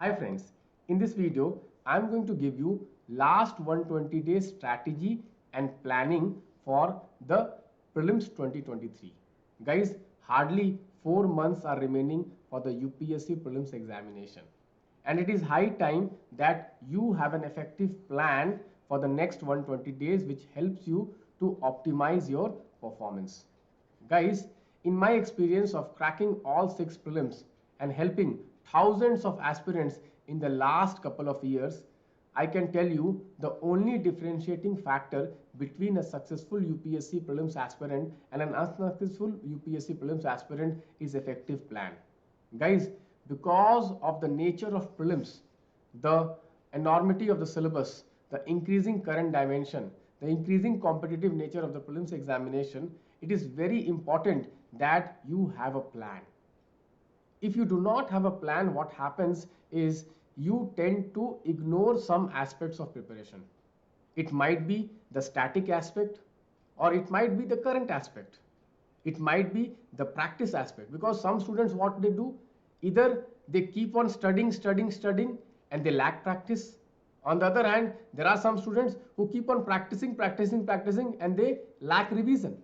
Hi friends, in this video I am going to give you last 120 days strategy and planning for the prelims 2023. Guys, hardly 4 months are remaining for the UPSC prelims examination, and it is high time that you have an effective plan for the next 120 days which helps you to optimize your performance. Guys, in my experience of cracking all 6 prelims and helping thousands of aspirants in the last couple of years, I can tell you the only differentiating factor between a successful UPSC prelims aspirant and an unsuccessful UPSC prelims aspirant is effective plan. Guys, because of the nature of prelims, the enormity of the syllabus, the increasing current dimension, the increasing competitive nature of the prelims examination, it is very important that you have a plan. If you do not have a plan, what happens is you tend to ignore some aspects of preparation. It might be the static aspect, or it might be the current aspect. It might be the practice aspect, because some students, what they do, either they keep on studying and they lack practice. On the other hand, there are some students who keep on practicing and they lack revision.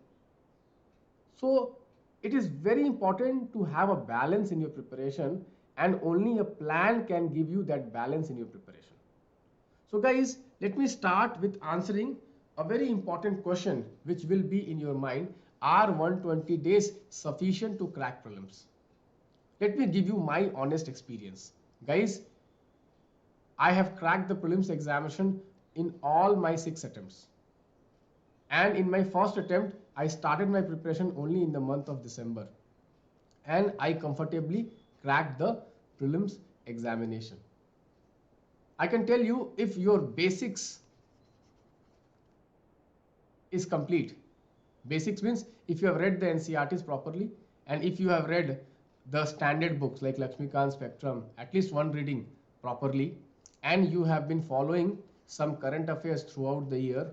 So it is very important to have a balance in your preparation, and only a plan can give you that balance in your preparation. So guys, let me start with answering a very important question which will be in your mind. Are 120 days sufficient to crack prelims? Let me give you my honest experience. Guys, I have cracked the prelims examination in all my 6 attempts. And in my first attempt, I started my preparation only in the month of December. And I comfortably cracked the prelims examination. I can tell you, if your basics is complete. Basics means if you have read the NCERTs properly, and if you have read the standard books like Lakshmikant Spectrum, at least one reading properly, and you have been following some current affairs throughout the year,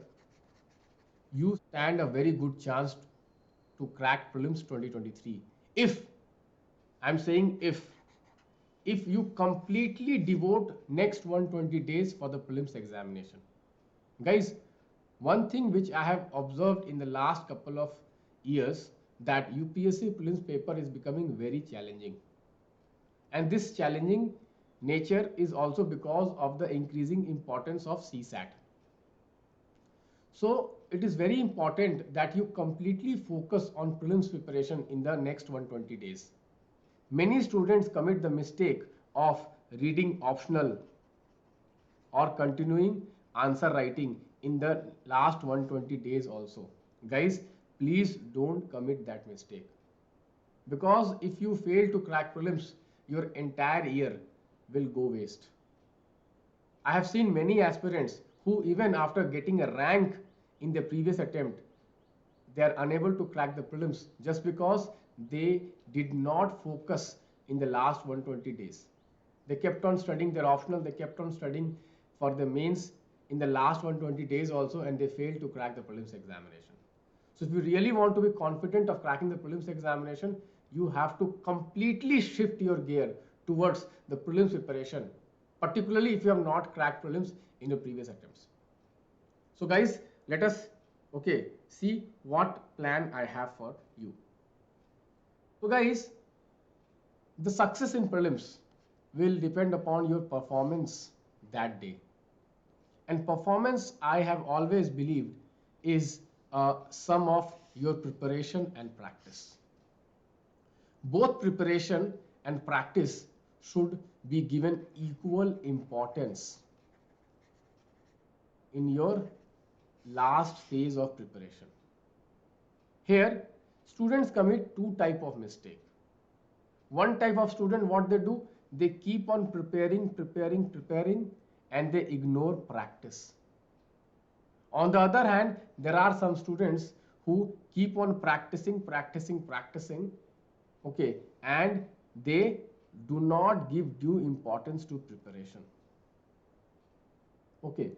you stand a very good chance to crack prelims 2023. If, I'm saying if you completely devote next 120 days for the prelims examination. Guys, one thing which I have observed in the last couple of years, that UPSC prelims paper is becoming very challenging. And this challenging nature is also because of the increasing importance of CSAT. So it is very important that you completely focus on prelims preparation in the next 120 days. Many students commit the mistake of reading optional or continuing answer writing in the last 120 days also. Guys, please don't commit that mistake, because if you fail to crack prelims, your entire year will go waste. I have seen many aspirants who, even after getting a rank in their previous attempt, they are unable to crack the prelims just because they did not focus in the last 120 days. They kept on studying their optional, they kept on studying for the mains in the last 120 days also, and they failed to crack the prelims examination. So if you really want to be confident of cracking the prelims examination, you have to completely shift your gear towards the prelims preparation, particularly if you have not cracked prelims in your previous attempts. So guys, let us see what plan I have for you. So guys, the success in prelims will depend upon your performance that day. And performance, I have always believed, is a sum of your preparation and practice. Both preparation and practice should be given equal importance in your last phase of preparation. Here, students commit two types of mistake. One type of student, what they do, they keep on preparing, and they ignore practice. On the other hand, there are some students who keep on practicing, and they do not give due importance to preparation. Okay,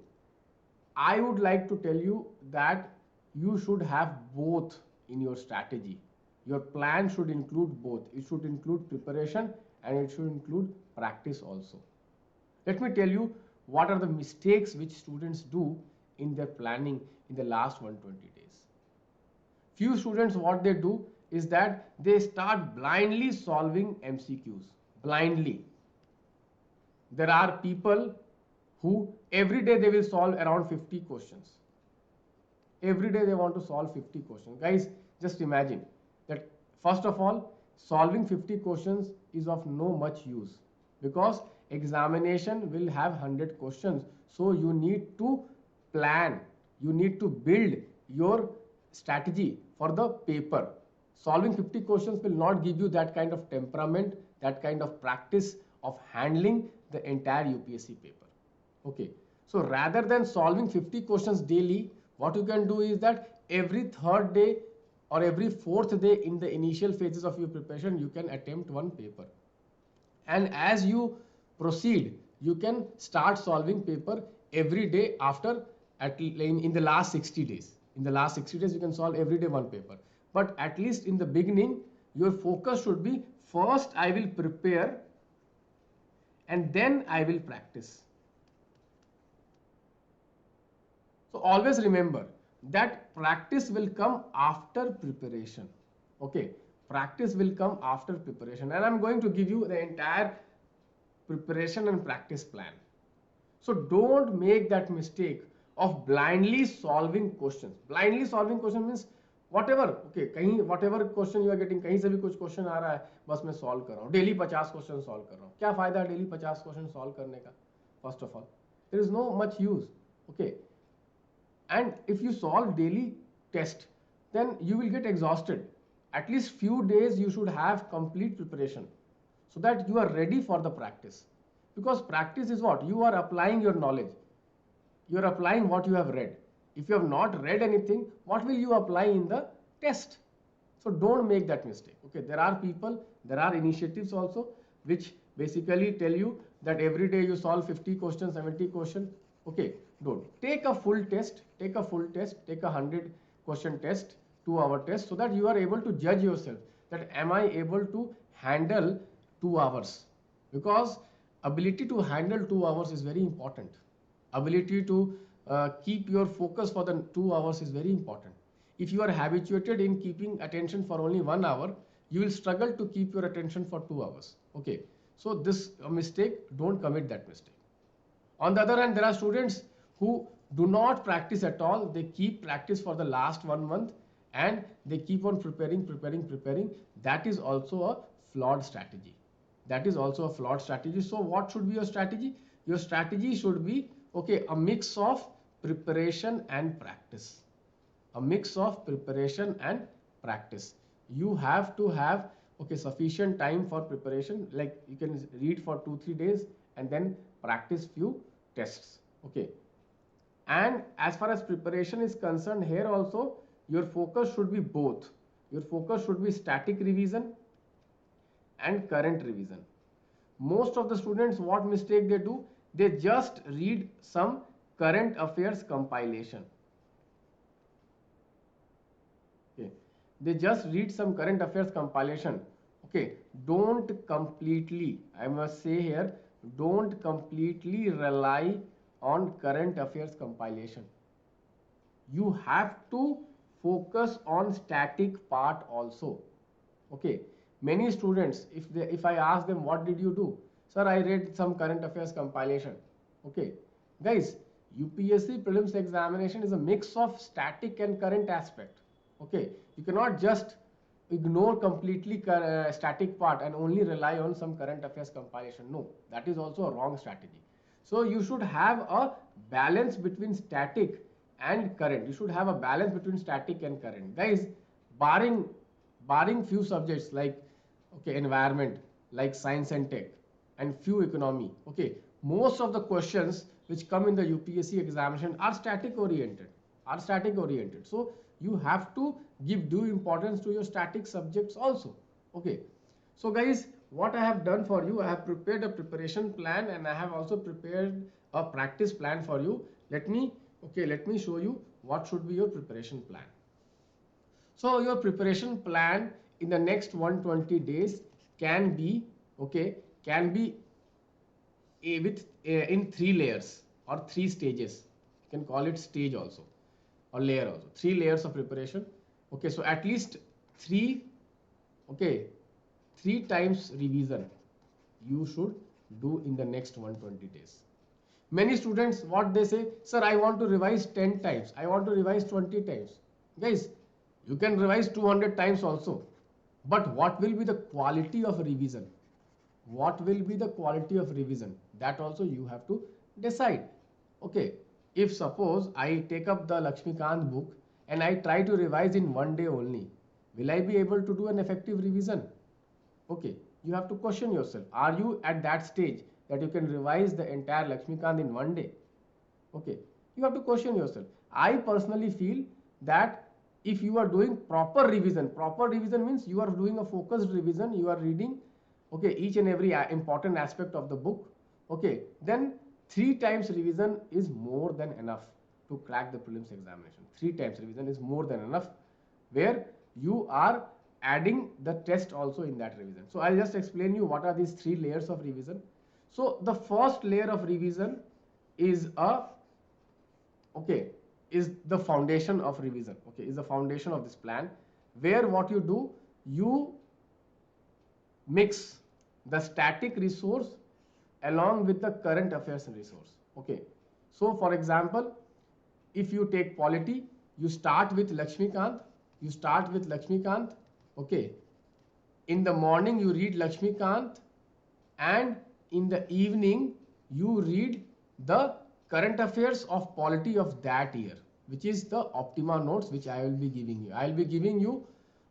I would like to tell you that you should have both in your strategy. Your plan should include both. It should include preparation and it should include practice also. Let me tell you what are the mistakes which students do in their planning in the last 120 days. Few students, what they do is that they start blindly solving MCQs. Blindly. There are people who every day they will solve around 50 questions. Every day they want to solve 50 questions. Guys, just imagine that first of all, solving 50 questions is of no much use because examination will have 100 questions. So you need to plan, you need to build your strategy for the paper. Solving 50 questions will not give you that kind of temperament, that kind of practice of handling the entire UPSC paper. Okay, so rather than solving 50 questions daily, what you can do is that every third day or every fourth day in the initial phases of your preparation, you can attempt one paper. And as you proceed, you can start solving paper every day after in the last 60 days. In the last 60 days, you can solve every day one paper. But at least in the beginning, your focus should be first I will prepare and then I will practice. So always remember that practice will come after preparation. Okay, practice will come after preparation, and I'm going to give you the entire preparation and practice plan. So don't make that mistake of blindly solving questions. Blindly solving question means whatever, okay, कहीं whatever question you are getting, कहीं से भी कुछ question आ रहा है, बस मैं solve कर रहा हूँ, daily 50 question solve कर रहा हूँ. क्या फायदा है daily 50 question solve करने का? First of all, there is no much use. Okay. And if you solve daily test, then you will get exhausted. At least few days you should have complete preparation so that you are ready for the practice. Because practice is what? You are applying your knowledge. You are applying what you have read. If you have not read anything, what will you apply in the test? So don't make that mistake. Okay, there are people, there are initiatives also which basically tell you that every day you solve 50 questions, 70 questions. Okay, don't. Take a full test, take a 100 question test, 2-hour test, so that you are able to judge yourself that am I able to handle 2 hours? Because ability to handle 2 hours is very important. Ability to keep your focus for the 2 hours is very important. If you are habituated in keeping attention for only 1 hour, you will struggle to keep your attention for 2 hours. Okay, so this mistake, don't commit that mistake. On the other hand, there are students who do not practice at all. They keep practice for the last 1 month and they keep on preparing. That is also a flawed strategy. That is also a flawed strategy. So what should be your strategy? Your strategy should be, okay, a mix of preparation and practice. A mix of preparation and practice. You have to have, okay, sufficient time for preparation. Like you can read for 2-3 days and then practice few tests. Okay, and as far as preparation is concerned, here also your focus should be both. Your focus should be static revision and current revision. Most of the students, what mistake they do, they just read some current affairs compilation. Okay, they just read some current affairs compilation. Okay, don't completely, I must say here, don't completely rely on current affairs compilation. You have to focus on static part also. Okay, many students, if I ask them what did you do, sir, I read some current affairs compilation. Okay, guys, UPSC prelims examination is a mix of static and current aspect. Okay, you cannot just ignore completely static part and only rely on some current affairs compilation. No, that is also a wrong strategy. So you should have a balance between static and current. You should have a balance between static and current. Guys, barring few subjects like, okay, environment, like science and tech, and few economy, okay, most of the questions which come in the UPSC examination are static oriented. So you have to give due importance to your static subjects also. Okay, so guys, what I have done for you, I have prepared a preparation plan and I have also prepared a practice plan for you. Let me show you what should be your preparation plan. So your preparation plan in the next 120 days can be, okay, can be in 3 layers or 3 stages. You can call it stage also or layer also. 3 layers of preparation. Okay, so at least three, okay, 3 times revision you should do in the next 120 days. Many students, what they say, sir, I want to revise 10 times, I want to revise 20 times. Guys, you can revise 200 times also, but what will be the quality of revision? What will be the quality of revision? That also you have to decide. Okay, if suppose I take up the Lakshmikant book and I try to revise in one day only, will I be able to do an effective revision? Okay, you have to question yourself. Are you at that stage that you can revise the entire Lakshmikant in one day? Okay, you have to question yourself. I personally feel that if you are doing proper revision means you are doing a focused revision, you are reading, okay, each and every important aspect of the book, okay, then 3 times revision is more than enough to crack the prelims examination. 3 times revision is more than enough, where you are adding the test also in that revision. So I'll just explain you what are these 3 layers of revision. So the first layer of revision is a, okay, is the foundation of revision, okay, is the foundation of this plan, where what you do, you mix the static resource along with the current affairs resource. Okay, so for example, if you take polity, you start with Lakshmikant, okay, in the morning you read Lakshmikant, and in the evening you read the current affairs of polity of that year, which is the Optima notes, which I will be giving you. I will be giving you,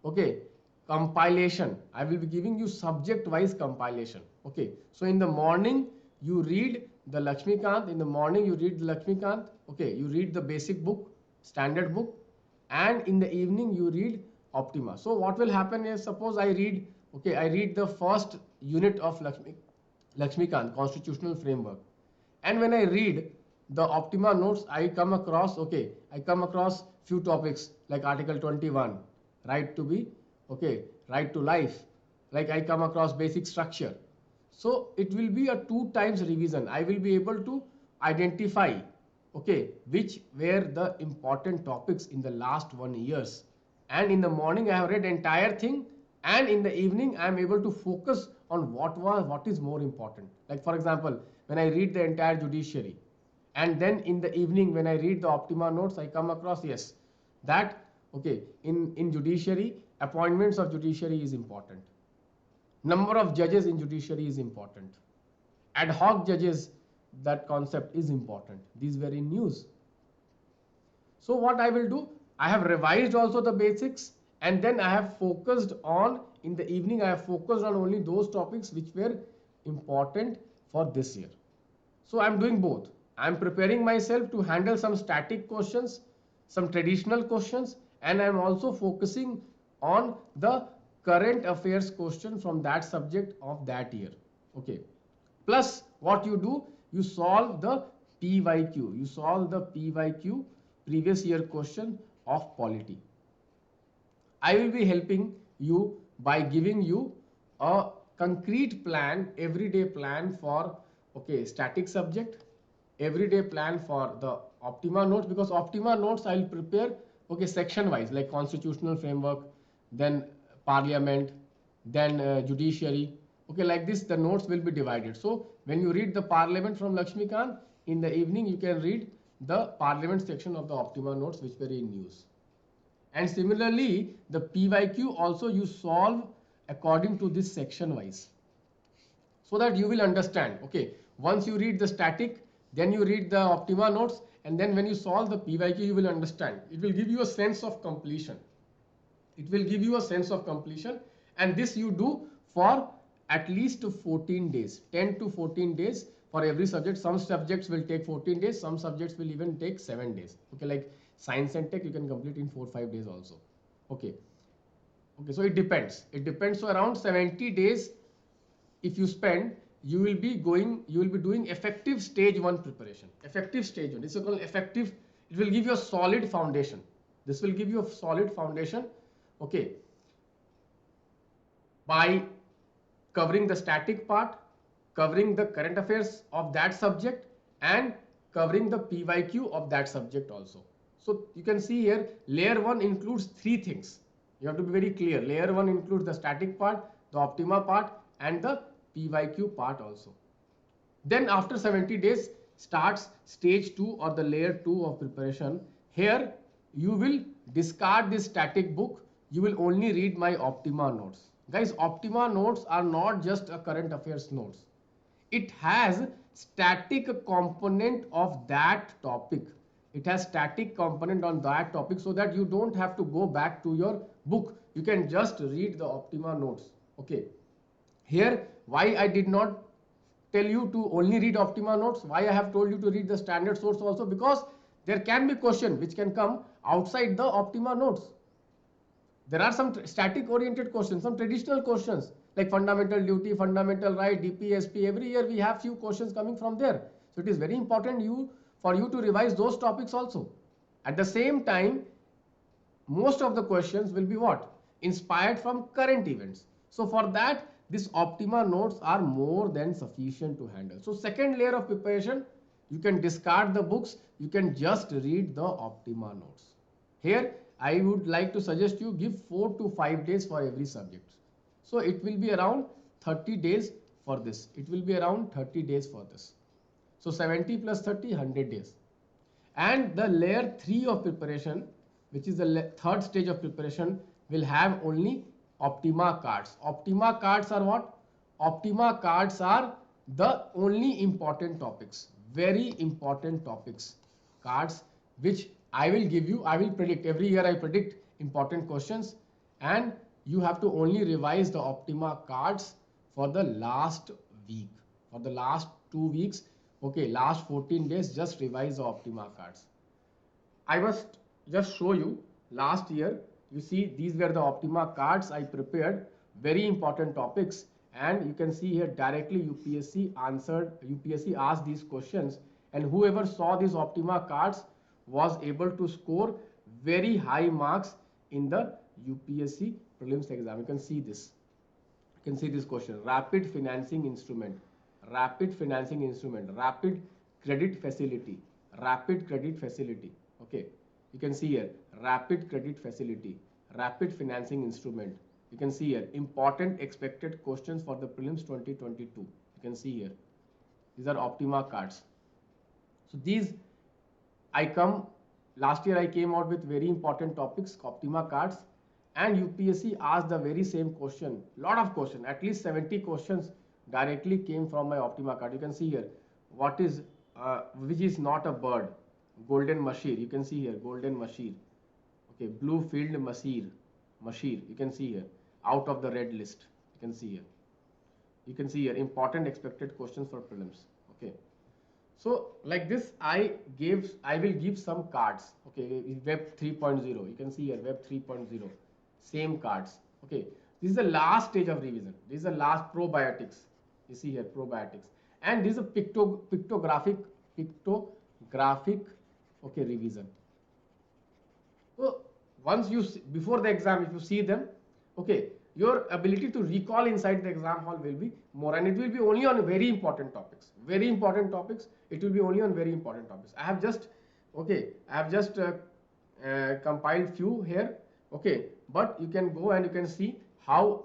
okay, compilation. I will be giving you subject wise compilation. Okay, so in the morning you read the Lakshmikant, okay, you read the basic book, standard book, and in the evening you read Optima. So what will happen is, suppose I read, okay, I read the first unit of Lakshmikant, constitutional framework, and when I read the Optima notes, I come across, okay, I come across few topics like Article 21, right to be, okay, right to life, like I come across basic structure. So it will be a 2 times revision. I will be able to identify, okay, which were the important topics in the last 1 years. And in the morning I have read entire thing, and in the evening I am able to focus on what is more important. Like for example, when I read the entire judiciary, and then in the evening when I read the Optima notes, I come across, yes, that, okay, in judiciary, appointments of judiciary is important, number of judges in judiciary is important, ad hoc judges, that concept is important. These were in news. So what I will do, I have revised also the basics, and then I have focused on, in the evening I have focused on only those topics which were important for this year. So I'm doing both. I'm preparing myself to handle some static questions, some traditional questions, and I'm also focusing on the current affairs question from that subject of that year. Okay. Plus what you do, you solve the PYQ. You solve the PYQ, previous year question of polity. I will be helping you by giving you a concrete plan, everyday plan for, okay, static subject, everyday plan for the Optima notes, because Optima notes I will prepare, okay, section wise, like constitutional framework, then parliament, then judiciary. Okay, like this the notes will be divided. So when you read the parliament from Lakshmikant, in the evening you can read the parliament section of the Optima notes which were in news. And similarly, the PYQ also you solve according to this section wise, so that you will understand. Okay, once you read the static, then you read the Optima notes, and then when you solve the PYQ, you will understand. It will give you a sense of completion. It will give you a sense of completion, and this you do for at least 14 days, 10 to 14 days for every subject. Some subjects will take 14 days, some subjects will even take 7 days. Okay, like science and tech, you can complete in 4-5 days also. Okay. Okay, so it depends. It depends. So around 70 days, if you spend, you will be doing effective stage 1 preparation. Effective stage 1. This is called effective. It will give you a solid foundation. This will give you a solid foundation. Okay. By covering the static part, covering the current affairs of that subject and covering the PYQ of that subject also. So you can see here layer 1 includes three things. You have to be very clear. Layer 1 includes the static part, the optima part and the PYQ part also. Then after 70 days starts stage 2 or the layer 2 of preparation. Here you will discard this static book. You will only read my Optima notes. Guys, Optima notes are not just a current affairs notes. It has static component of that topic. It has static component on that topic so that you don't have to go back to your book. You can just read the Optima notes. Okay. Here, why I did not tell you to only read Optima notes, why I have told you to read the standard source also, because there can be question which can come outside the Optima notes. There are some static oriented questions, some traditional questions like fundamental duty, fundamental right, DPSP. Every year we have few questions coming from there. So it is very important for you to revise those topics also. At the same time, most of the questions will be what? Inspired from current events. So for that, these Optima notes are more than sufficient to handle. So second layer of preparation, you can discard the books, you can just read the Optima notes. Here, I would like to suggest you give 4 to 5 days for every subject. So it will be around 30 days for this. It will be around 30 days for this. So 70 plus 30, 100 days. And the layer 3 of preparation, which is the third stage of preparation, will have only Optima cards. Optima cards are what? Optima cards are the only important topics, very important topics, cards which I will give you. I will predict every year. I predict important questions and you have to only revise the Optima cards for the last week, for the last 2 weeks. Okay, last 14 days, just revise the Optima cards. I must just show you last year. You see, these were the Optima cards I prepared, very important topics, and you can see here directly UPSC asked these questions, and whoever saw these Optima cards was able to score very high marks in the UPSC prelims exam. You can see this. You can see this question: rapid financing instrument, rapid financing instrument, rapid credit facility, rapid credit facility. Okay. You can see here rapid credit facility, rapid financing instrument. You can see here important expected questions for the prelims 2022. You can see here these are Optima cards. So these last year I came out with very important topics, Optima cards, and UPSC asked the very same question, lot of questions, at least 70 questions directly came from my Optima card. You can see here what is which is not a bird. Golden Mashir, you can see here, Golden Mashir. Okay, Blue Field Mashir, you can see here, out of the red list. You can see here. You can see here, important expected questions for prelims. Okay. So like this, I will give some cards. Okay, Web 3.0. You can see here, Web 3.0, same cards. Okay, this is the last stage of revision. This is the last probiotics. You see here, probiotics. And this is a pictographic, okay, revision. So once before the exam, if you see them, okay, your ability to recall inside the exam hall will be more, and it will be only on very important topics. Very important topics. It will be only on very important topics. I have just compiled few here. Okay, but you can go and you can see how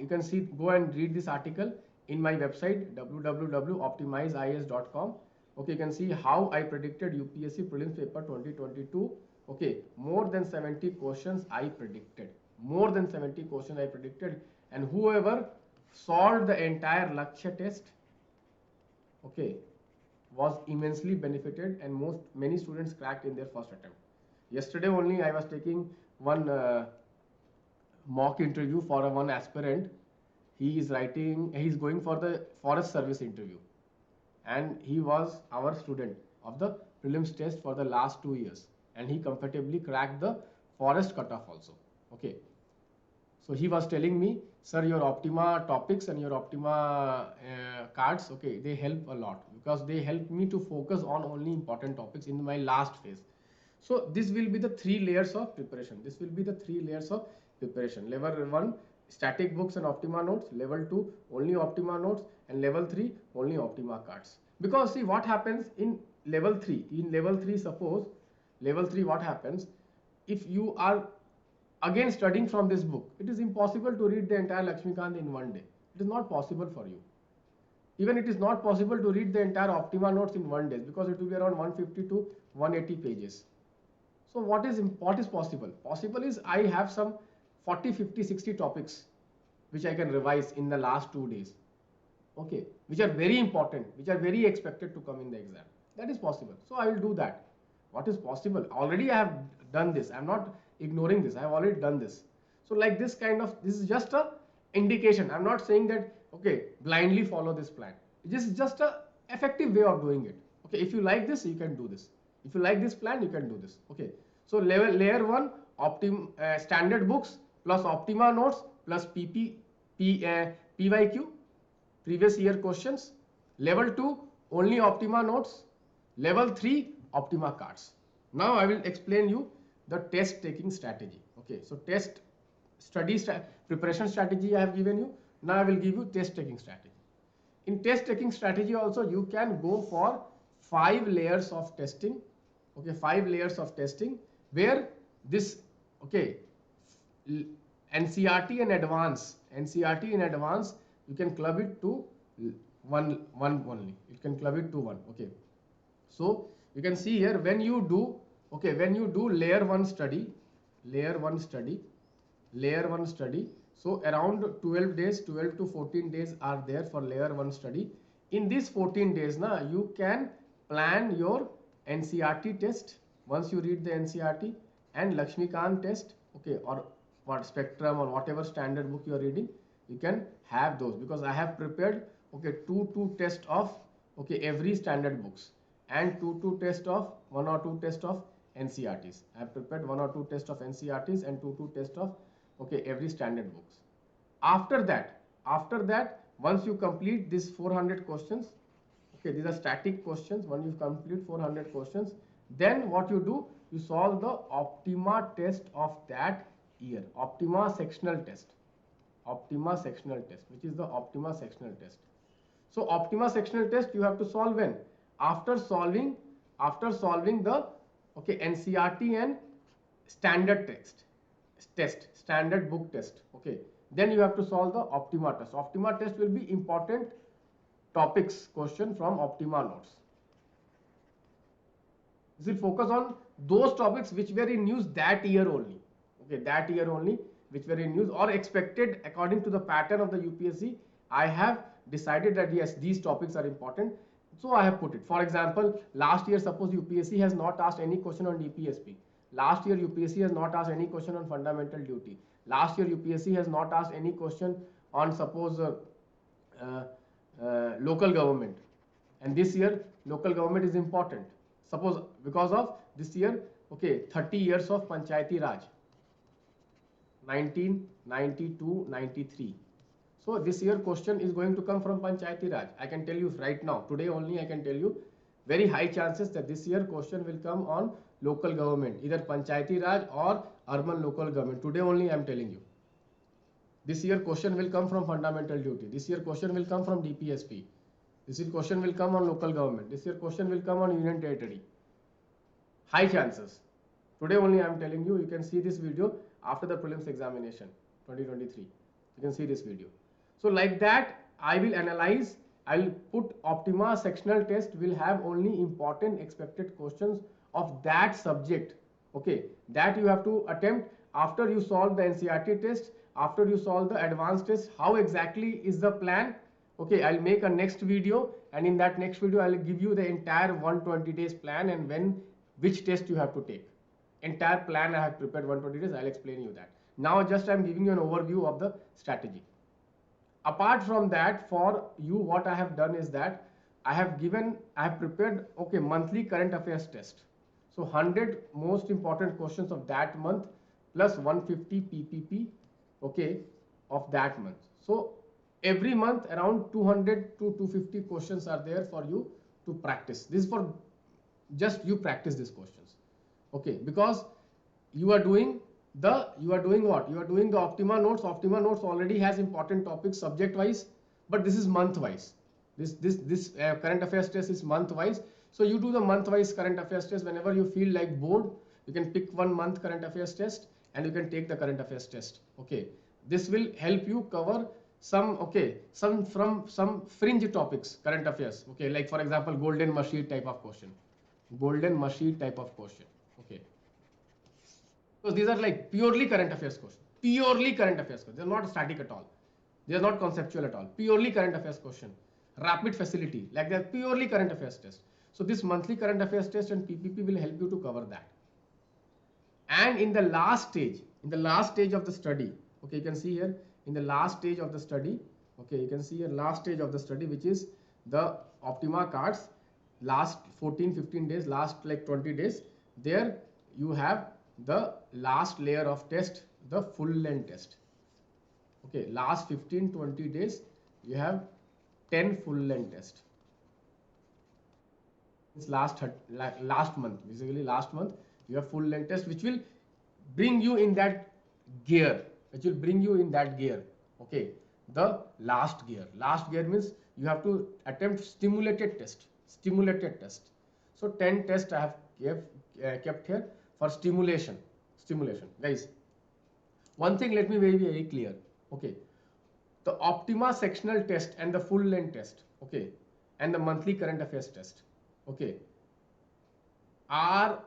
go and read this article in my website www.optimizeias.com. Okay, you can see how I predicted UPSC prelims paper 2022. Okay, more than 70 questions I predicted. More than 70 questions I predicted, and whoever solved the entire Lakshya test, okay, was immensely benefited, and many students cracked in their first attempt. Yesterday only I was taking one mock interview for one aspirant. He is going for the forest service interview, and he was our student of the prelims test for the last 2 years, and he comfortably cracked the forest cutoff also. Okay, so he was telling me, sir, your Optima topics and your Optima cards, okay, they help a lot because they help me to focus on only important topics in my last phase. So this will be the 3 layers of preparation. This will be the 3 layers of preparation. Layer 1, static books and Optima notes. Level 2 only Optima notes, and level 3 only Optima cards. Because see what happens in level 3. In level 3, suppose level 3, what happens if you are again studying from this book? It is impossible to read the entire Lakshmikant in one day. It is not possible for you. Even it is not possible to read the entire Optima notes in one day, because it will be around 150 to 180 pages. So what is possible? Possible is I have some 40, 50, 60 topics which I can revise in the last 2 days. Okay, which are very important, which are very expected to come in the exam. That is possible. So I will do that. What is possible? Already I have done this. I am not ignoring this. I have already done this. So like this kind of, this is just a indication. I am not saying that, okay, blindly follow this plan. This is just a effective way of doing it. Okay, if you like this, you can do this. If you like this plan, you can do this. Okay, so layer 1, standard books plus Optima notes plus PYQ, previous year questions. Level 2 only Optima notes. Level 3 Optima cards. Now I will explain you the test taking strategy. Okay, so test preparation strategy I have given you. Now I will give you test taking strategy. In test taking strategy also, you can go for 5 layers of testing. Okay, 5 layers of testing, where this, okay, NCERT and advance, you can club it to one only. You can club it to one. Okay, so you can see here, when you do, okay, when you do layer 1 study, so around 12 days, 12 to 14 days are there for layer 1 study. In these 14 days, you can plan your NCERT test once you read the NCERT, and Lakshmikant test, okay, or what spectrum or whatever standard book you are reading, you can have those, because I have prepared, okay, 2 test of, okay, every standard books, and 2 test of 1 or 2 test of NCERTs. I have prepared 1 or 2 test of NCERTs and 2 test of, okay, every standard books. After that, once you complete this 400 questions, okay, these are static questions. When you complete 400 questions, then what you do, you solve the Optima test of that year, Optima sectional test, which is the Optima sectional test. So Optima sectional test you have to solve when? After solving the, okay, NCERT and standard standard book test. Okay, then you have to solve the Optima test. Optima test will be important topics question from Optima notes. This will focus on those topics which were in news that year only. Okay, that year only, which were in news or expected according to the pattern of the UPSC. I have decided that yes, these topics are important, so I have put it. For example, last year, suppose UPSC has not asked any question on DPSP. Last year UPSC has not asked any question on fundamental duty. Last year UPSC has not asked any question on, suppose, local government, and this year local government is important, suppose, because of this year, okay, 30 years of Panchayati Raj, 1992-93. So this year question is going to come from Panchayati Raj. I can tell you right now, today only I can tell you, very high chances that this year question will come on local government, either Panchayati Raj or urban local government. Today only I am telling you. This year question will come from fundamental duty. This year question will come from DPSP. This year question will come on local government. This year question will come on union territory. High chances. Today only I am telling you. You can see this video after the prelims examination 2023. You can see this video. So like that, I will analyze. I will put Optima sectional test will have only important expected questions of that subject. Okay, that you have to attempt after you solve the NCERT test, after you solve the advanced test. How exactly is the plan? Okay, I'll make a next video, and in that next video I'll give you the entire 120 days plan and which test you have to take. Entire plan I have prepared 120 days. I'll explain you that. Now just I'm giving you an overview of the strategy. Apart from that, for you, what I have done is that I have prepared, okay, monthly current affairs test. So 100 most important questions of that month plus 150 PPP, okay, of that month. So every month around 200 to 250 questions are there for you to practice. This is for just you practice these questions. Okay, because you are doing you are doing what? You are doing the Optima notes. Optima notes already has important topics subject wise, but this is month wise. This current affairs test is month wise. So you do the month wise current affairs test whenever you feel like bored. You can pick 1 month current affairs test and you can take the current affairs test. Okay, this will help you cover some some fringe topics current affairs. Okay, like for example golden machine type of question, golden machine type of question. Okay. So these are like purely current affairs questions. Purely current affairs questions. They are not static at all. They are not conceptual at all. Purely current affairs question. Rapid facility. Like they are purely current affairs test. So this monthly current affairs test and PPP will help you to cover that. And in the last stage of the study, okay, you can see here in the last stage of the study, okay, you can see here last stage of the study, which is the Optima cards, last 14-15 days, last like 20 days, there you have the last layer of test, the full length test. Okay, last 15-20 days you have 10 full length test. It's last month, basically last month you have full length test, which will bring you in that gear, okay, the last gear means you have to attempt stimulated test. So 10 tests I have kept here for stimulation. Guys, one thing let me be very clear. Okay, the Optima sectional test and the full length test, okay, and the monthly current affairs test, okay, are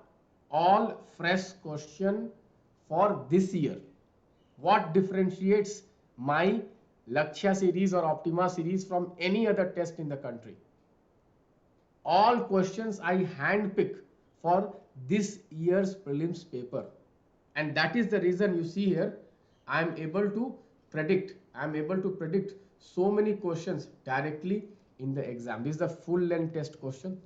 all fresh question for this year. What differentiates my Lakshya series or Optima series from any other test in the country? All questions I handpick for this year's prelims paper, and that is the reason you see here I am able to predict so many questions directly in the exam. This is the full length test question,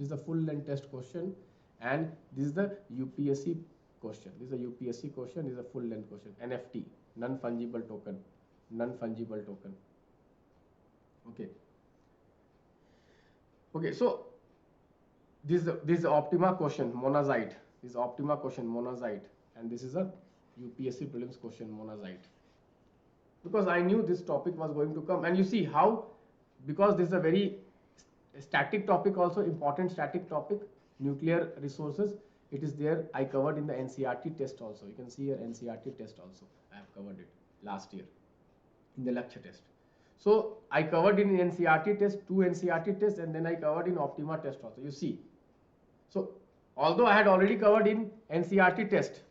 and this is the UPSC question. This is a full length question. NFT, non fungible token. Okay, so this is Optima question monazite. And this is a UPSC prelims question monazite. Because I knew this topic was going to come, and you see how, because this is a very static topic, also important static topic, nuclear resources, it is there. I covered in the NCERT test also. You can see here NCERT test also. I have covered it last year in the lecture test. So I covered in NCERT test, 2 NCERT tests, and then I covered in Optima test also. You see. So although I had already covered in NCERT test,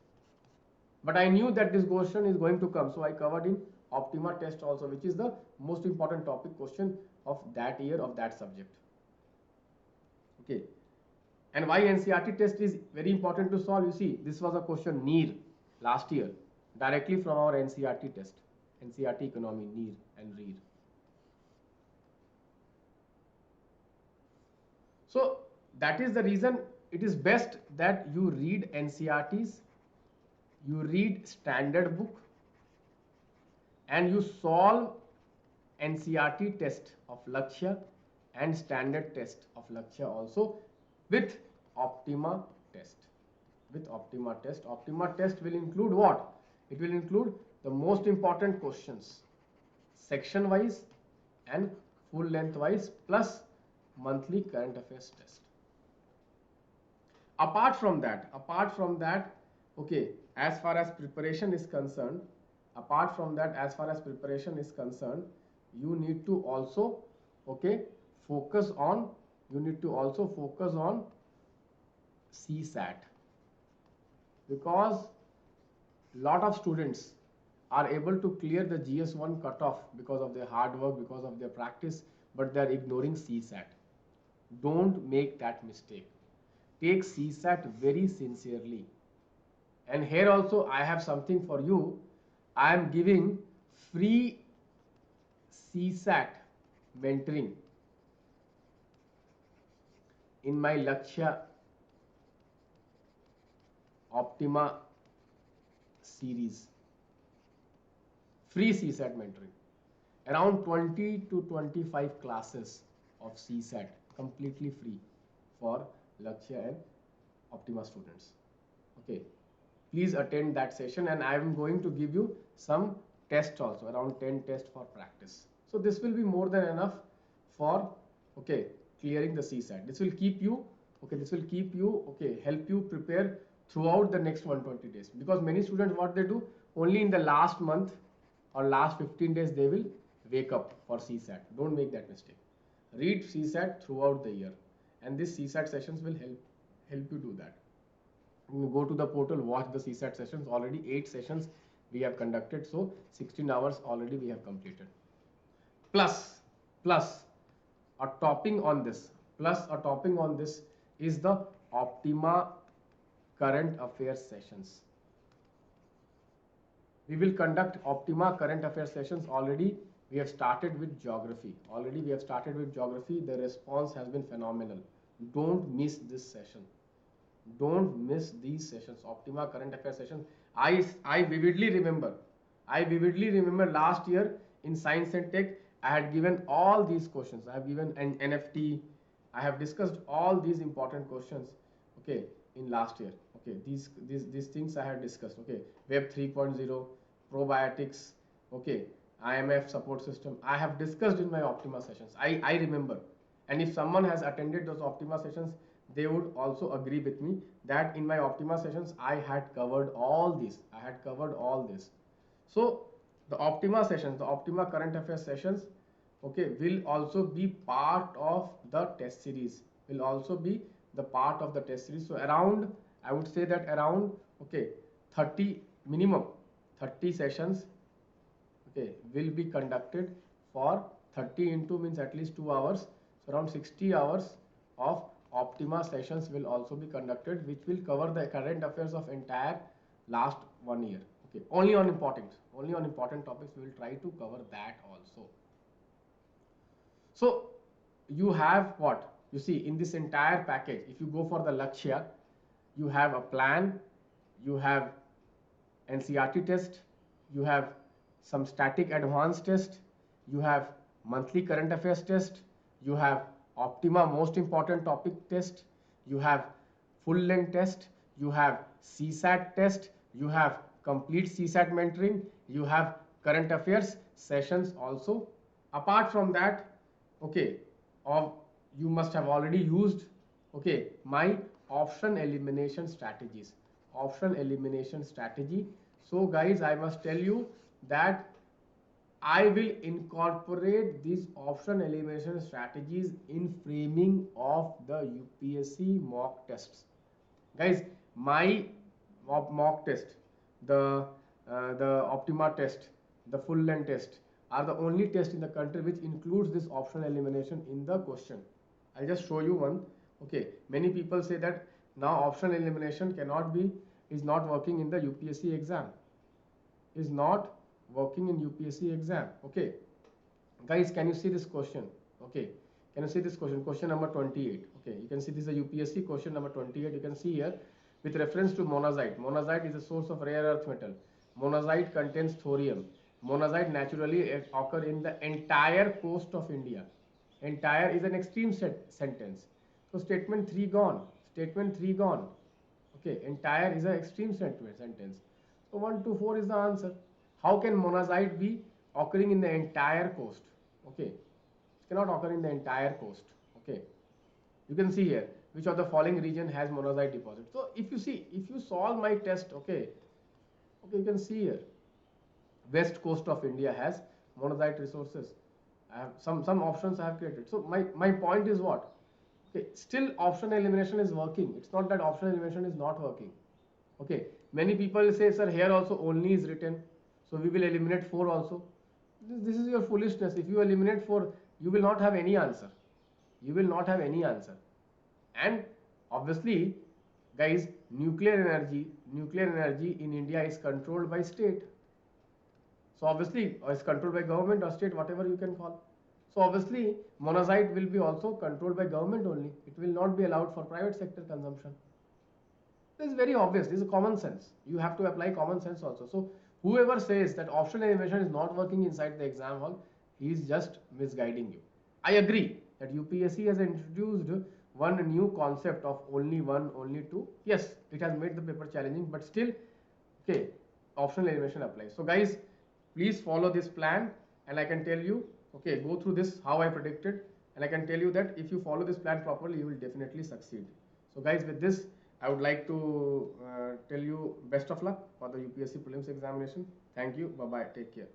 but I knew that this question is going to come, so I covered in Optima test also, which is the most important topic question of that year of that subject. Okay, and why NCERT test is very important to solve? You see, this was a question NEER last year, directly from our NCERT test, NCERT economy, NEER and REER. So that is the reason it is best that you read NCERTs, you read standard book, and you solve NCERT test of Lakshya and standard test of Lakshya also with Optima test. Optima test will include what? It will include the most important questions, section wise and full length wise, plus monthly current affairs test. Apart from that, okay, as far as preparation is concerned, you need to also, okay, focus on CSAT, because lot of students are able to clear the GS1 cutoff because of their hard work, because of their practice, but they are ignoring CSAT. Don't make that mistake. Take CSAT very sincerely. And here also I have something for you. I am giving free CSAT mentoring in my Lakshya Optima series. Free CSAT mentoring. Around 20 to 25 classes of CSAT, completely free for Lakshya and Optima students. Okay. please attend that session, and I am going to give you some tests also, around 10 tests for practice. So this will be more than enough for, okay, clearing the CSAT. This will keep you, okay, this will keep you, okay, help you prepare throughout the next 120 days, because many students, what they do, only in the last month or last 15 days they will wake up for CSAT. Don't make that mistake. Read CSAT throughout the year, and these CSAT sessions will help you do that. You go to the portal, watch the CSAT sessions. Already 8 sessions we have conducted, so 16 hours already we have completed. Plus a topping on this, is the Optima current affairs sessions. We will conduct Optima current affairs sessions. Already we have started with geography. The response has been phenomenal. Don't miss this session. Don't miss these sessions. Optima current affairs sessions. I vividly remember last year in science and tech, I had given all these questions. I have given an NFT. I have discussed all these important questions, okay, in last year. Okay, these things I have discussed. Okay, Web 3.0, probiotics, okay, IMF support system. I have discussed in my Optima sessions. I remember. And if someone has attended those Optima sessions, they would also agree with me that in my Optima sessions I had covered all this. So the Optima sessions, the Optima current affairs sessions, okay, will also be part of the test series. So around, I would say that around, okay, 30 minimum 30 sessions, okay, will be conducted for 30 into means at least 2 hours. So around 60 hours of Optima sessions will also be conducted, which will cover the current affairs of entire last 1 year. Okay, only on important topics we will try to cover that also. So you have what you see in this entire package. If you go for the Lakshya, you have a plan, you have NCERT test, you have some static advanced test, you have monthly current affairs test, you have Optima most important topic test, you have full length test, you have CSAT test, you have complete CSAT mentoring, you have current affairs sessions also. Apart from that, okay, you must have already used, okay, my option elimination strategy. So guys, I must tell you that I will incorporate these option elimination strategies in framing of the UPSC mock tests. Guys, my mock test, the Optima test, the full length test are the only test in the country which includes this option elimination in the question. I'll just show you one. Okay, many people say that now option elimination is not working in the UPSC exam. Okay, guys, can you see this question? Okay, can you see this question? Question number 28. Okay, you can see this is a UPSC question number 28. You can see here with reference to monazite. Monazite is a source of rare earth metal. Monazite contains thorium. Monazite naturally occur in the entire coast of India. Entire is an extreme sentence. So statement 3 gone. Okay, entire is an extreme sentence. So 1 to 4 is the answer. How can monazite be occurring in the entire coast? Okay, it cannot occur in the entire coast. Okay, you can see here which of the following region has monazite deposit. So if you solve my test, okay, you can see here west coast of India has monazite resources. I have some options I have created. So my point is what? Okay, still option elimination is working. It's not that option elimination is not working. Okay, many people say, sir, here also only is written, so we will eliminate 4 also. This is your foolishness. If you eliminate 4, you will not have any answer. And obviously, guys, nuclear energy in India is controlled by state. So obviously, it's controlled by government or state, whatever you can call. So obviously, monazite will be also controlled by government only. It will not be allowed for private sector consumption. This is very obvious. This is common sense. You have to apply common sense also. So whoever says that option elimination is not working inside the exam hall, he is just misguiding you. I agree that UPSC has introduced one new concept of only one, only two. Yes, it has made the paper challenging, but still Okay, optional elimination applies. So guys, please follow this plan, and I can tell you, okay, go through this how I predicted, and I can tell you that if you follow this plan properly, you will definitely succeed. So guys, with this, I would like to tell you best of luck for the UPSC prelims examination. Thank you. Bye bye. Take care.